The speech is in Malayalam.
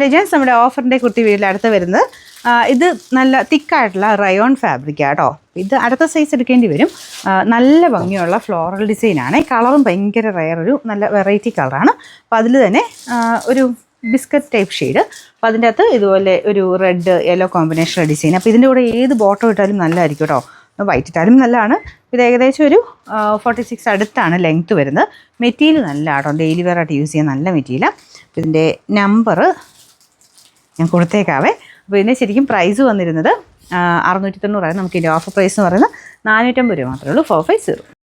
ലെജൻസ് നമ്മുടെ ഓഫറിൻ്റെ കുർത്തി വീട്ടിൽ അടുത്ത് വരുന്നത് ഇത് നല്ല തിക്കായിട്ടുള്ള റയോൺ ഫാബ്രിക് കേട്ടോ. ഇത് അടുത്ത സൈസ് എടുക്കേണ്ടി വരും. നല്ല ഭംഗിയുള്ള ഫ്ലോറൽ ഡിസൈനാണ്. കളറും ഭയങ്കര ഒരു നല്ല വെറൈറ്റി കളറാണ്. അപ്പോൾ അതിൽ തന്നെ ഒരു ബിസ്ക്കറ്റ് ടൈപ്പ് ഷെയ്ഡ്. അപ്പോൾ അതിൻ്റെ അകത്ത് ഇതുപോലെ ഒരു റെഡ് യെല്ലോ കോമ്പിനേഷനുള്ള ഡിസൈൻ. അപ്പോൾ ഇതിൻ്റെ കൂടെ ഏത് ബോട്ടം ഇട്ടാലും നല്ലതായിരിക്കും കേട്ടോ. വൈറ്റ് ഇട്ടാലും നല്ലതാണ്. ഇത് ഏകദേശം ഒരു 46 അടുത്താണ് ലെങ്ത്ത് വരുന്നത്. മെറ്റീരിയൽ നല്ല കേട്ടോ, ഡെയിലി വെയർ ആയിട്ട് യൂസ് ചെയ്യാൻ നല്ല മെറ്റീരിയലാണ്. അപ്പോൾ ഇതിൻ്റെ നമ്പർ ഞാൻ കൊടുത്തേക്കാവേ. അപ്പോൾ ഇതിൻ്റെ ശരിക്കും പ്രൈസ് വന്നിരുന്നത് 690. നമുക്ക് ഇതിൻ്റെ ഓഫർ പ്രൈസ് എന്ന് പറയുന്നത് 450 രൂപ മാത്രമേ ഉള്ളൂ. 450.